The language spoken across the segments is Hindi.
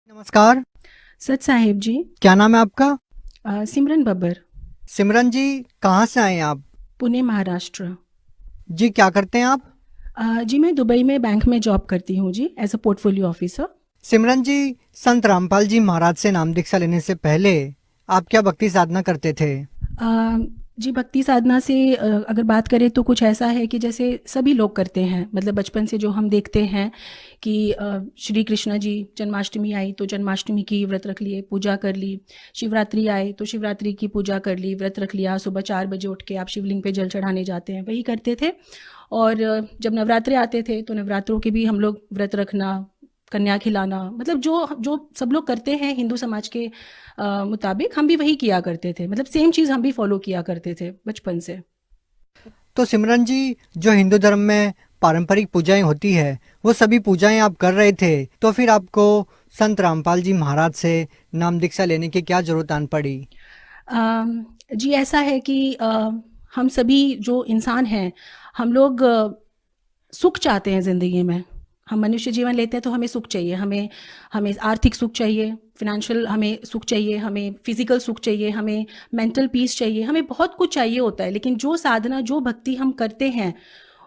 नमस्कार। सच साहेब जी। क्या नाम है आपका? सिमरन बब्बर। सिमरन जी, कहाँ से आए हैं आप? पुणे महाराष्ट्र। जी, क्या करते हैं आप? जी मैं दुबई में बैंक में जॉब करती हूँ जी, एज अ पोर्टफोलियो ऑफिसर। सिमरन जी, संत रामपाल जी महाराज से नाम दीक्षा लेने से पहले आप क्या भक्ति साधना करते थे? जी भक्ति साधना से अगर बात करें तो कुछ ऐसा है कि जैसे सभी लोग करते हैं, मतलब बचपन से जो हम देखते हैं कि श्री कृष्ण जी जन्माष्टमी आई तो जन्माष्टमी की व्रत रख लिए, पूजा कर ली। शिवरात्रि आए तो शिवरात्रि की पूजा कर ली, व्रत रख लिया। सुबह 4 बजे उठ के आप शिवलिंग पे जल चढ़ाने जाते हैं, वही करते थे। और जब नवरात्रे आते थे तो नवरात्रों के भी हम लोग व्रत रखना, कन्या खिलाना, मतलब जो जो सब लोग करते हैं हिंदू समाज के मुताबिक हम भी वही किया करते थे। मतलब सेम चीज़ हम भी फॉलो किया करते थे बचपन से। तो सिमरन जी, जो हिंदू धर्म में पारंपरिक पूजाएं होती है वो सभी पूजाएं आप कर रहे थे, तो फिर आपको संत रामपाल जी महाराज से नाम दीक्षा लेने की क्या जरूरत आन पड़ी? जी ऐसा है कि हम सभी जो इंसान हैं, हम लोग सुख चाहते हैं ज़िंदगी में। हम मनुष्य जीवन लेते हैं तो हमें सुख चाहिए, हमें हमें आर्थिक सुख चाहिए, फिनेंशियल हमें सुख चाहिए, हमें फिजिकल सुख चाहिए, हमें मेंटल पीस चाहिए, हमें बहुत कुछ चाहिए होता है। लेकिन जो साधना, जो भक्ति हम करते हैं,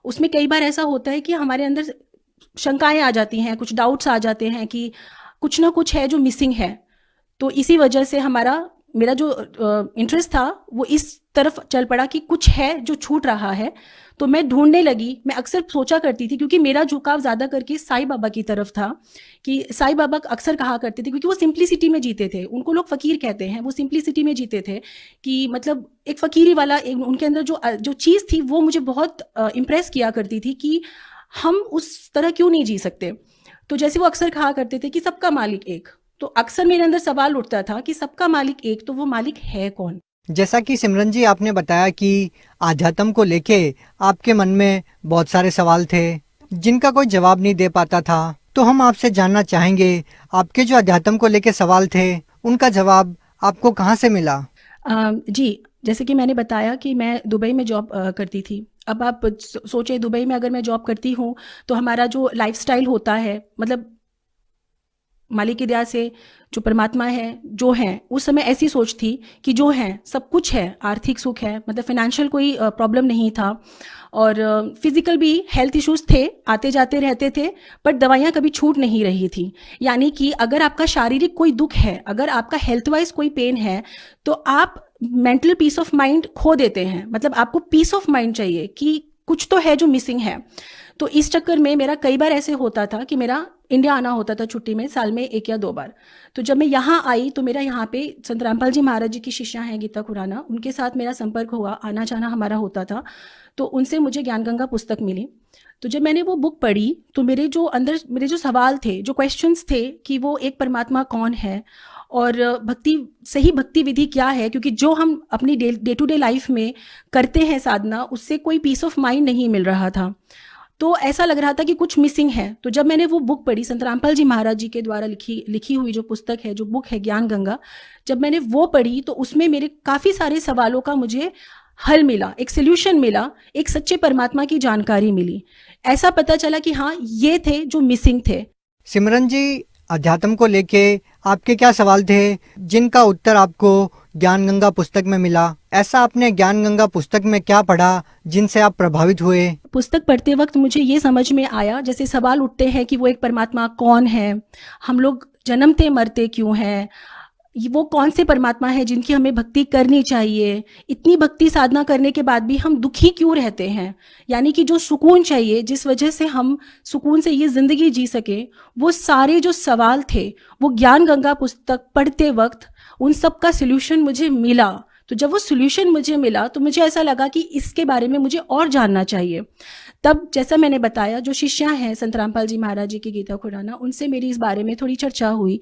उसमें कई बार ऐसा होता है कि हमारे अंदर शंकाएं आ जाती हैं, कुछ डाउट्स आ जाते हैं कि कुछ ना कुछ है जो मिसिंग है। तो इसी वजह से मेरा जो इंटरेस्ट था वो इस तरफ चल पड़ा कि कुछ है जो छूट रहा है। तो मैं ढूंढने लगी। मैं अक्सर सोचा करती थी, क्योंकि मेरा झुकाव ज़्यादा करके साईं बाबा की तरफ था, कि साईं बाबा अक्सर कहा करते थे, क्योंकि वो सिंप्लिसिटी में जीते थे। उनको लोग फ़कीर कहते हैं, वो सिंप्लिसिटी में जीते थे। कि मतलब एक फ़कीरी वाला उनके अंदर जो जो चीज़ थी वो मुझे बहुत इम्प्रेस किया करती थी कि हम उस तरह क्यों नहीं जी सकते। तो जैसे वो अक्सर कहा करते थे कि सबका मालिक एक, तो अक्सर मेरे अंदर सवाल उठता था कि सबका मालिक एक, तो वो मालिक है कौन? जैसा कि सिमरन जी आपने बताया कि आध्यात्म को लेके आपके मन में बहुत सारे सवाल थे जिनका कोई जवाब नहीं दे पाता था, तो हम आपसे जानना चाहेंगे आपके जो आध्यात्म को लेके सवाल थे उनका जवाब आपको कहाँ से मिला? जी, जैसे कि मैंने बताया कि मैं दुबई में जॉब करती थी। अब आप सोचें, दुबई में अगर मैं जॉब करती हूँ तो हमारा जो लाइफ़स्टाइल होता है, मतलब मालिक की दया से जो परमात्मा है, जो है, उस समय ऐसी सोच थी कि जो है सब कुछ है, आर्थिक सुख है, मतलब फाइनेंशियल कोई प्रॉब्लम नहीं था। और फिजिकल भी हेल्थ इश्यूज थे, आते जाते रहते थे, बट दवाइयाँ कभी छूट नहीं रही थी। यानी कि अगर आपका शारीरिक कोई दुख है, अगर आपका हेल्थ वाइज कोई पेन है, तो आप मेंटल पीस ऑफ माइंड खो देते हैं। मतलब आपको पीस ऑफ माइंड चाहिए कि कुछ तो है जो मिसिंग है। तो इस चक्कर में मेरा कई बार ऐसे होता था कि मेरा इंडिया आना होता था छुट्टी में, साल में 1 या 2 बार। तो जब मैं यहाँ आई तो मेरा यहाँ पे संत रामपाल जी महाराज जी की शिष्या हैं गीता खुराना, उनके साथ मेरा संपर्क हुआ, आना जाना हमारा होता था। तो उनसे मुझे ज्ञान गंगा पुस्तक मिली। तो जब मैंने वो बुक पढ़ी तो मेरे जो अंदर मेरे जो सवाल थे, जो क्वेश्चंस थे कि वो एक परमात्मा कौन है, और भक्ति, सही भक्ति विधि क्या है, क्योंकि जो हम अपनी डे टू डे लाइफ में करते हैं साधना, उससे कोई पीस ऑफ माइंड नहीं मिल रहा था। तो ऐसा लग रहा था कि कुछ मिसिंग है। तो जब मैंने वो बुक पढ़ी, संत रामपाल जी महाराज जी के द्वारा लिखी हुई जो पुस्तक है, जो बुक है ज्ञान गंगा, जब मैंने वो पढ़ी तो उसमें मेरे काफ़ी सारे सवालों का मुझे हल मिला, एक सोल्यूशन मिला, एक सच्चे परमात्मा की जानकारी मिली। ऐसा पता चला कि हाँ, ये थे जो मिसिंग थे। सिमरन जी, अध्यात्म को लेके आपके क्या सवाल थे जिनका उत्तर आपको ज्ञान गंगा पुस्तक में मिला? ऐसा आपने ज्ञान गंगा पुस्तक में क्या पढ़ा जिनसे आप प्रभावित हुए? पुस्तक पढ़ते वक्त मुझे ये समझ में आया, जैसे सवाल उठते हैं कि वो एक परमात्मा कौन है, हम लोग जन्मते मरते क्यों हैं, वो कौन से परमात्मा है जिनकी हमें भक्ति करनी चाहिए, इतनी भक्ति साधना करने के बाद भी हम दुखी क्यों रहते हैं, यानी कि जो सुकून चाहिए, जिस वजह से हम सुकून से ये ज़िंदगी जी सके, वो सारे जो सवाल थे वो ज्ञान गंगा पुस्तक पढ़ते वक्त उन सब का सोल्यूशन मुझे मिला। तो जब वो सोल्यूशन मुझे मिला तो मुझे ऐसा लगा कि इसके बारे में मुझे और जानना चाहिए। तब जैसा मैंने बताया, जो शिष्या हैं संत रामपाल जी महाराज जी की गीता खुराना, उनसे मेरी इस बारे में थोड़ी चर्चा हुई।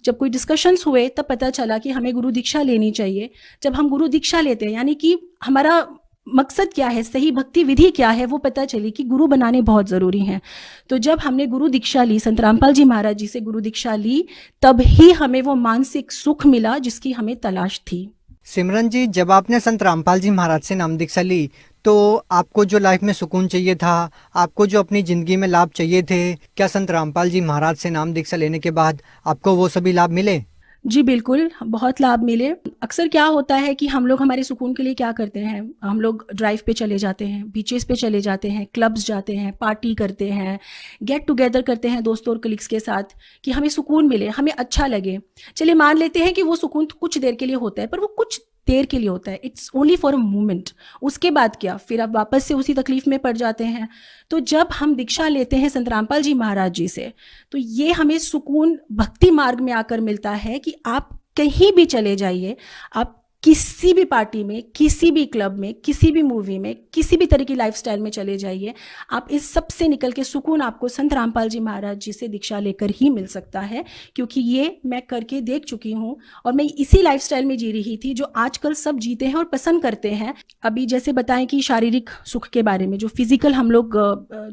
जब कोई डिस्कशंस हुए तब पता चला कि हमें गुरु दीक्षा लेनी चाहिए। जब हम गुरु दीक्षा लेते हैं, यानी कि हमारा मकसद क्या है, सही भक्ति विधि क्या है, वो पता चली कि गुरु बनाने बहुत ज़रूरी हैं। तो जब हमने गुरु दीक्षा ली, संत रामपाल जी महाराज जी से गुरु दीक्षा ली, तब ही हमें वो मानसिक सुख मिला जिसकी हमें तलाश थी। सिमरन जी, जब आपने संत रामपाल जी महाराज से नाम दीक्षा ली तो आपको जो लाइफ में सुकून चाहिए था, आपको जो अपनी ज़िंदगी में लाभ चाहिए थे, क्या संत रामपाल जी महाराज से नाम दीक्षा लेने के बाद आपको वो सभी लाभ मिले? जी बिल्कुल, बहुत लाभ मिले। अक्सर क्या होता है कि हम लोग हमारे सुकून के लिए क्या करते हैं, हम लोग ड्राइव पे चले जाते हैं, बीचेस पे चले जाते हैं, क्लब्स जाते हैं, पार्टी करते हैं, गेट टुगेदर करते हैं दोस्तों और कलीग्स के साथ कि हमें सुकून मिले, हमें अच्छा लगे। चलिए मान लेते हैं कि वो सुकून कुछ देर के लिए होता है, पर वो कुछ देर के लिए होता है, it's only for a moment. उसके बाद क्या, फिर आप वापस से उसी तकलीफ में पड़ जाते हैं। तो जब हम दीक्षा लेते हैं संत रामपाल जी महाराज जी से, तो ये हमें सुकून भक्ति मार्ग में आकर मिलता है कि आप कहीं भी चले जाइए, आप किसी भी पार्टी में, किसी भी क्लब में, किसी भी मूवी में, किसी भी तरह की लाइफस्टाइल में चले जाइए, आप इस सब से निकल के सुकून आपको संत रामपाल जी महाराज जी से दीक्षा लेकर ही मिल सकता है। क्योंकि ये मैं करके देख चुकी हूँ और मैं इसी लाइफस्टाइल में जी रही थी जो आजकल सब जीते हैं और पसंद करते हैं। अभी जैसे बताएं कि शारीरिक सुख के बारे में, जो फिजिकल हम लोग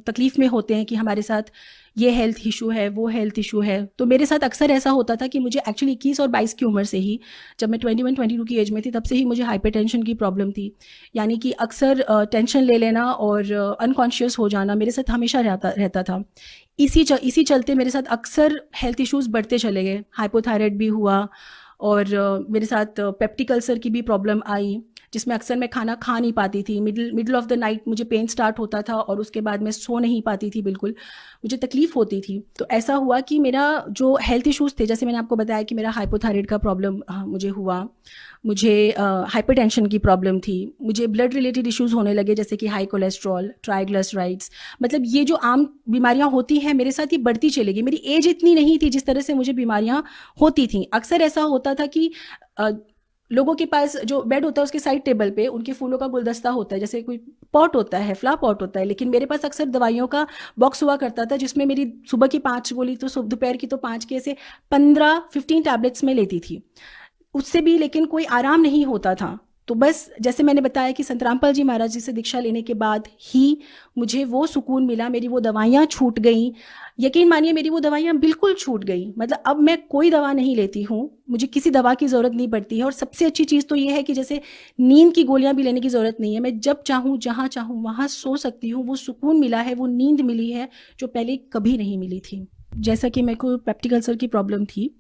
तकलीफ में होते हैं कि हमारे साथ ये हेल्थ इशू है, वो हेल्थ इशू है, तो मेरे साथ अक्सर ऐसा होता था कि मुझे एक्चुअली 21 और 22 की उम्र से ही, जब मैं 21-22 की एज में थी, तब से ही मुझे हाइपरटेंशन की प्रॉब्लम थी। यानी कि अक्सर टेंशन ले लेना और अनकॉन्शियस हो जाना मेरे साथ हमेशा रहता था। इसी चलते मेरे साथ अक्सर हेल्थ इश्यूज बढ़ते चले गए। हाइपोथायराइड भी हुआ और मेरे साथ पेप्टिक अल्सर की भी प्रॉब्लम आई, जिसमें अक्सर मैं खाना खा नहीं पाती थी। मिडल ऑफ द नाइट मुझे पेन स्टार्ट होता था और उसके बाद मैं सो नहीं पाती थी, बिल्कुल मुझे तकलीफ होती थी। तो ऐसा हुआ कि मेरा जो हेल्थ इश्यूज़ थे, जैसे मैंने आपको बताया कि मेरा हाइपोथायराइड का प्रॉब्लम मुझे हुआ, मुझे हाइपरटेंशन की प्रॉब्लम थी, मुझे ब्लड रिलेटेड इश्यूज़ होने लगे जैसे कि हाई कोलेस्ट्रॉल, ट्राइग्लिसराइड्स। मतलब ये जो आम बीमारियां होती हैं मेरे साथ, ये बढ़ती चली गई। मेरी एज इतनी नहीं थी जिस तरह से मुझे बीमारियां होती थी। अक्सर ऐसा होता था कि लोगों के पास जो बेड होता है उसके साइड टेबल पे उनके फूलों का गुलदस्ता होता है, जैसे कोई पॉट होता है, फ्लावर पॉट होता है, लेकिन मेरे पास अक्सर दवाइयों का बॉक्स हुआ करता था, जिसमें मेरी सुबह की 5 गोली तो दोपहर की तो 5 के, ऐसे 15-15 टैबलेट्स में लेती थी। उससे भी लेकिन कोई आराम नहीं होता था। तो बस जैसे मैंने बताया कि संत रामपाल जी महाराज जी से दीक्षा लेने के बाद ही मुझे वो सुकून मिला, मेरी वो दवाइयाँ छूट गई। यकीन मानिए मेरी वो दवाइयाँ बिल्कुल छूट गई। मतलब अब मैं कोई दवा नहीं लेती हूँ, मुझे किसी दवा की ज़रूरत नहीं पड़ती है। और सबसे अच्छी चीज़ तो ये है कि जैसे नींद की गोलियाँ भी लेने की ज़रूरत नहीं है। मैं जब चाहूँ, जहाँ चाहूँ वहाँ सो सकती हूँ। वो सुकून मिला है, वो नींद मिली है जो पहले कभी नहीं मिली थी। जैसा कि मेरे को पेप्टिक अल्सर की प्रॉब्लम थी,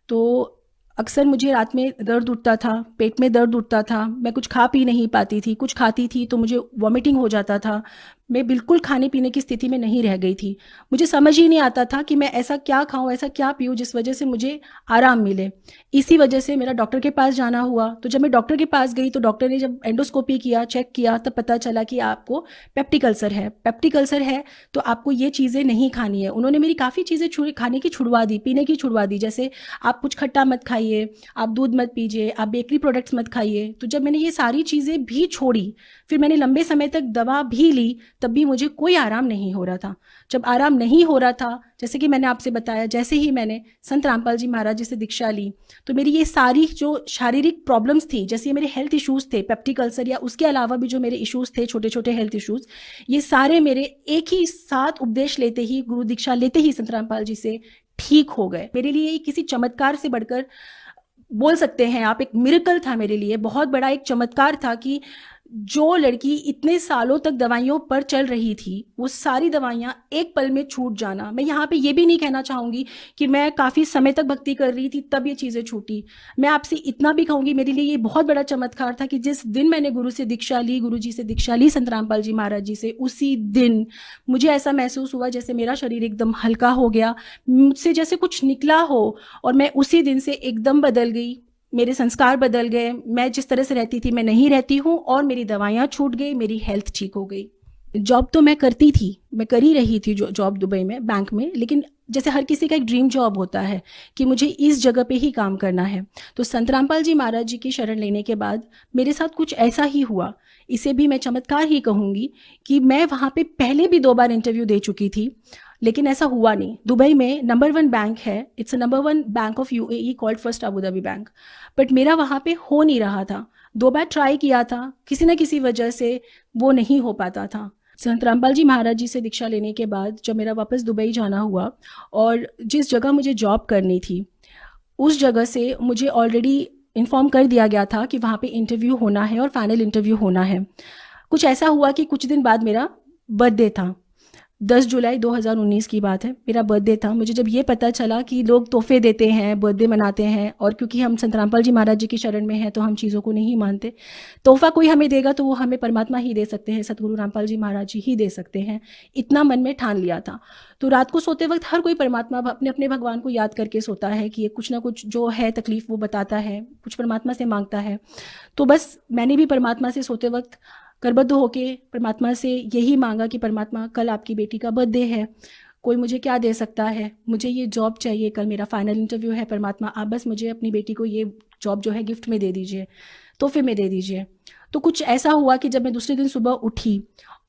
तो अक्सर मुझे रात में दर्द उठता था, पेट में दर्द उठता था, मैं कुछ खा पी नहीं पाती थी, कुछ खाती थी तो मुझे वॉमिटिंग हो जाता था। मैं बिल्कुल खाने पीने की स्थिति में नहीं रह गई थी। मुझे समझ ही नहीं आता था कि मैं ऐसा क्या खाऊं, ऐसा क्या पीऊं जिस वजह से मुझे आराम मिले। इसी वजह से मेरा डॉक्टर के पास जाना हुआ। तो जब मैं डॉक्टर के पास गई तो डॉक्टर ने जब एंडोस्कोपी किया, चेक किया, तब पता चला कि आपको पेप्टिक अल्सर है। पेप्टिक अल्सर है तो आपको ये चीज़ें नहीं खानी है। उन्होंने मेरी काफ़ी चीज़ें खाने की छुड़वा दी, पीने की छुड़वा दी। जैसे आप कुछ खट्टा मत खाइए, आप दूध मत पीजिए, आप बेकरी प्रोडक्ट्स मत खाइए। तो जब मैंने ये सारी चीज़ें भी छोड़ी, फिर मैंने लंबे समय तक दवा भी ली, तब भी मुझे कोई आराम नहीं हो रहा था। जब आराम नहीं हो रहा था, जैसे कि मैंने आपसे बताया, जैसे ही मैंने संत रामपाल जी महाराज जी से दीक्षा ली, तो मेरी ये सारी जो शारीरिक प्रॉब्लम्स थी, जैसे ये मेरे हेल्थ इश्यूज़ थे, पेप्टिक अल्सर या उसके अलावा भी जो मेरे इश्यूज़ थे, छोटे छोटे हेल्थ इश्यूज़, ये सारे मेरे एक ही साथ उपदेश लेते ही, गुरु दीक्षा लेते ही संत रामपाल जी से ठीक हो गए। मेरे लिए ये किसी चमत्कार से बढ़कर बोल सकते हैं आप, एक मिरेकल था मेरे लिए। बहुत बड़ा एक चमत्कार था कि जो लड़की इतने सालों तक दवाइयों पर चल रही थी, वो सारी दवाइयाँ एक पल में छूट जाना। मैं यहाँ पे ये भी नहीं कहना चाहूँगी कि मैं काफ़ी समय तक भक्ति कर रही थी तब ये चीज़ें छूटी। मैं आपसे इतना भी कहूँगी, मेरे लिए ये बहुत बड़ा चमत्कार था कि जिस दिन मैंने गुरु से दीक्षा ली, गुरु जी से दीक्षा ली संत रामपाल जी महाराज जी से, उसी दिन मुझे ऐसा महसूस हुआ जैसे मेरा शरीर एकदम हल्का हो गया, मुझसे जैसे कुछ निकला हो, और मैं उसी दिन से एकदम बदल गई। मेरे संस्कार बदल गए, मैं जिस तरह से रहती थी मैं नहीं रहती हूँ, और मेरी दवाइयाँ छूट गई, मेरी हेल्थ ठीक हो गई। जॉब तो मैं करती थी, मैं कर ही रही थी जो जॉब दुबई में, बैंक में, लेकिन जैसे हर किसी का एक ड्रीम जॉब होता है कि मुझे इस जगह पे ही काम करना है। तो संत रामपाल जी महाराज जी की शरण लेने के बाद मेरे साथ कुछ ऐसा ही हुआ। इसे भी मैं चमत्कार ही कहूँगी कि मैं वहाँ पे पहले भी 2 बार इंटरव्यू दे चुकी थी, लेकिन ऐसा हुआ नहीं। दुबई में नंबर 1 बैंक है, it's a number 1 bank of UAE called first Abu Dhabi bank, but मेरा वहाँ पे हो नहीं रहा था। 2 बार ट्राई किया था, किसी न किसी वजह से वो नहीं हो पाता था। संत रामपाल जी महाराज जी से दीक्षा लेने के बाद जब मेरा वापस दुबई जाना हुआ, और जिस जगह मुझे जॉब करनी थी उस जगह से मुझे ऑलरेडी इन्फॉर्म कर दिया गया था कि वहाँ पे इंटरव्यू होना है और फाइनल इंटरव्यू होना है। कुछ ऐसा हुआ कि कुछ दिन बाद मेरा बर्थडे था। 10 जुलाई 2019 की बात है, मेरा बर्थडे था। मुझे जब ये पता चला कि लोग तोहफे देते हैं, बर्थडे मनाते हैं, और क्योंकि हम संत रामपाल जी महाराज जी की शरण में हैं तो हम चीज़ों को नहीं मानते। तोहफा कोई हमें देगा तो वो हमें परमात्मा ही दे सकते हैं, सतगुरु रामपाल जी महाराज जी ही दे सकते हैं, इतना मन में ठान लिया था। तो रात को सोते वक्त हर कोई परमात्मा अपने अपने भगवान को याद करके सोता है कि ये कुछ ना कुछ जो है तकलीफ वो बताता है, कुछ परमात्मा से मांगता है। तो बस मैंने भी परमात्मा से सोते वक्त करबद्ध होके परमात्मा से यही मांगा कि परमात्मा कल आपकी बेटी का बर्थडे है, कोई मुझे क्या दे सकता है, मुझे ये जॉब चाहिए, कल मेरा फाइनल इंटरव्यू है, परमात्मा आप बस मुझे अपनी बेटी को ये जॉब जो है गिफ्ट में दे दीजिए, तोहफे में दे दीजिए। तो कुछ ऐसा हुआ कि जब मैं दूसरे दिन सुबह उठी,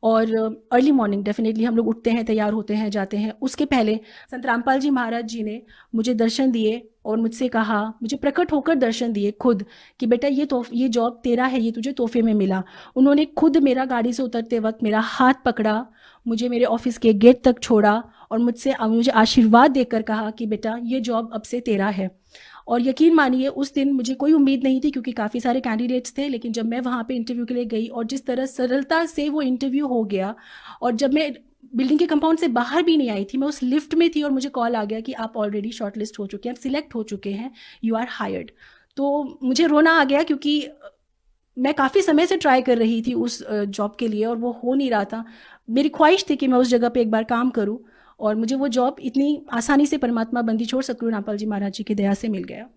और अर्ली मॉर्निंग डेफिनेटली हम लोग उठते हैं, तैयार होते हैं, जाते हैं, उसके पहले संत रामपाल जी महाराज जी ने मुझे दर्शन दिए और मुझसे कहा, मुझे प्रकट होकर दर्शन दिए खुद, कि बेटा ये जॉब तेरा है, ये तुझे तोहफे में मिला। उन्होंने खुद मेरा गाड़ी से उतरते वक्त मेरा हाथ पकड़ा, मुझे मेरे ऑफिस के गेट तक छोड़ा और मुझे आशीर्वाद देकर कहा कि बेटा ये जॉब अब से तेरा है। और यकीन मानिए उस दिन मुझे कोई उम्मीद नहीं थी क्योंकि काफ़ी सारे कैंडिडेट्स थे, लेकिन जब मैं वहाँ पे इंटरव्यू के लिए गई और जिस तरह सरलता से वो इंटरव्यू हो गया, और जब मैं बिल्डिंग के कंपाउंड से बाहर भी नहीं आई थी, मैं उस लिफ्ट में थी और मुझे कॉल आ गया कि आप ऑलरेडी शॉर्टलिस्ट हो चुके हैं, आप सिलेक्ट हो चुके हैं, यू आर हायर्ड। तो मुझे रोना आ गया क्योंकि मैं काफ़ी समय से ट्राई कर रही थी उस जॉब के लिए और वो हो नहीं रहा था। मेरी ख्वाहिश थी कि मैं उस जगह पे एक बार काम करूं, और मुझे वो जॉब इतनी आसानी से परमात्मा बंदी छोड़ सतगुरु रामपाल जी महाराज जी की दया से मिल गया।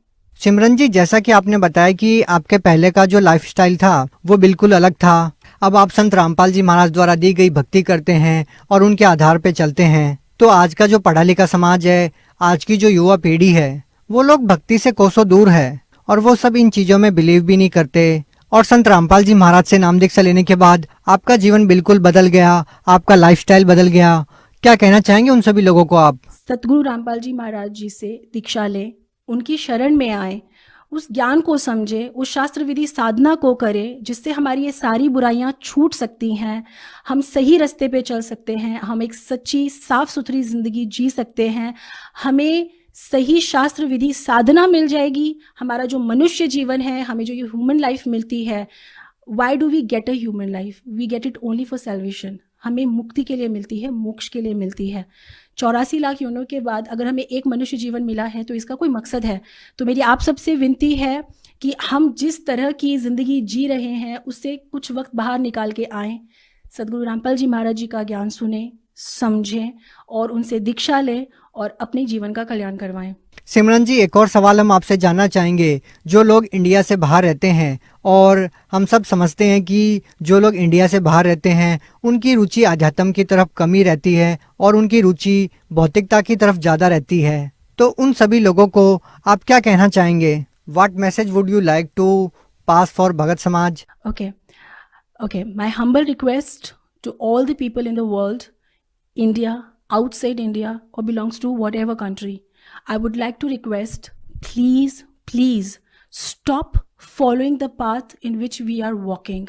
सिमरन जी, जैसा कि आपने बताया कि आपके पहले का जो लाइफस्टाइल था वो बिल्कुल अलग था। अब आप संत रामपाल जी महाराज द्वारा दी गई भक्ति करते हैं और उनके आधार पे चलते हैं। तो आज का जो पढ़ा लिखा समाज है, आज की जो युवा पीढ़ी है, वो लोग भक्ति से कोसों दूर है और वो सब इन चीजों में बिलीव भी नहीं करते। और संत रामपाल जी महाराज से नाम दीक्षा लेने के बाद आपका जीवन बिल्कुल बदल गया, आपका लाइफस्टाइल बदल गया। क्या कहना चाहेंगे उन सभी लोगों को आप? सतगुरु रामपाल जी महाराज जी से दीक्षा लें, उनकी शरण में आए, उस ज्ञान को समझे, उस शास्त्र विधि साधना को करें जिससे हमारी ये सारी बुराइयां छूट सकती हैं, हम सही रास्ते पे चल सकते हैं, हम एक सच्ची साफ सुथरी जिंदगी जी सकते हैं, हमें सही शास्त्र विधि साधना मिल जाएगी। हमारा जो मनुष्य जीवन है, हमें जो ये ह्यूमन लाइफ मिलती है, why do we get a human life? We get it only for salvation. हमें मुक्ति के लिए मिलती है, मोक्ष के लिए मिलती है। 84 लाख योनियों के बाद अगर हमें एक मनुष्य जीवन मिला है तो इसका कोई मकसद है। तो मेरी आप सबसे विनती है कि हम जिस तरह की ज़िंदगी जी रहे हैं उससे कुछ वक्त बाहर निकाल के आएँ, सदगुरु रामपाल जी महाराज जी का ज्ञान सुने, समझें और उनसे दीक्षा लें और अपने जीवन का कल्याण करवाएं। सिमरन जी, एक और सवाल हम आपसे जानना चाहेंगे। जो लोग इंडिया से बाहर रहते हैं, और हम सब समझते हैं कि जो लोग इंडिया से बाहर रहते हैं उनकी रुचि आध्यात्म की तरफ कमी रहती है और उनकी रुचि भौतिकता की तरफ ज़्यादा रहती है, तो उन सभी लोगों को आप क्या कहना चाहेंगे? What message would you like to pass for Bhagat Samaj? Okay, my humble request to all the people in the world, India, outside India, or belongs to whatever country, I would like to request, please stop following the path in which we are walking.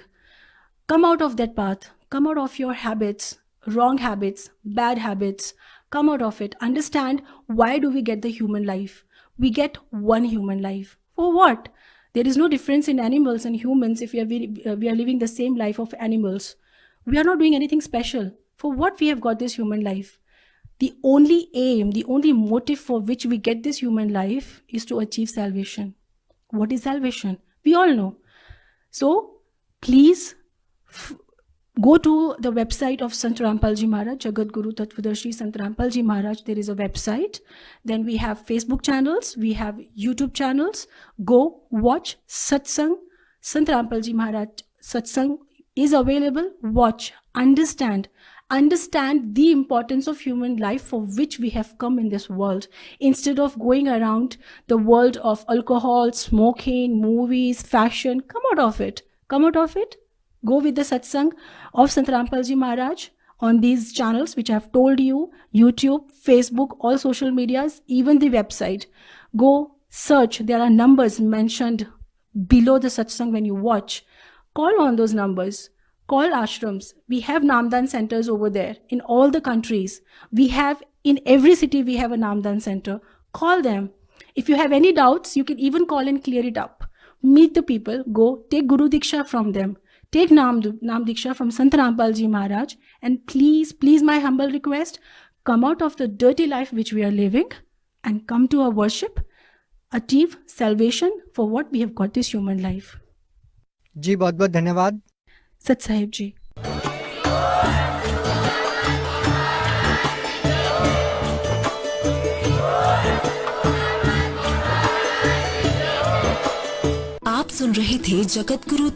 Come out of that path. Come out of your habits, wrong habits, bad habits. Come out of it. Understand, why do we get the human life? We get one human life. For what? There is no difference in animals and humans if we are living the same life of animals. We are not doing anything special. For what we have got this human life? The only aim, the only motive for which we get this human life is to achieve salvation. What is salvation? We all know. So, please go to the website of Sant Rampal Ji Maharaj, Jagat Guru Tattvadarshi Sant Rampal Ji Maharaj. There is a website. Then we have Facebook channels. We have YouTube channels. Go watch Satsang. Sant Rampal Ji Maharaj Satsang is available. Watch, understand the importance of human life for which we have come in this world, instead of going around the world of alcohol, smoking, movies, fashion. Come out of it. Go with the satsang of Sant Rampal Ji Maharaj on these channels which I have told you, YouTube, Facebook, all social medias, even the website. Go search. There are numbers mentioned below the satsang when you watch. Call on those numbers. Call ashrams. We have Namdan centers over there in all the countries. We have, in every city, we have a Namdan center. Call them. If you have any doubts, you can even call and clear it up. Meet the people. Go take Guru Diksha from them. take Naam Diksha from Sant Rampal Ji Maharaj, and please, my humble request, come out of the dirty life which we are living and come to our worship, achieve salvation for what we have got this human life. जी बहुत बहुत धन्यवाद। Sat Sahib Ji. आप सुन रहे थे जगत गुरु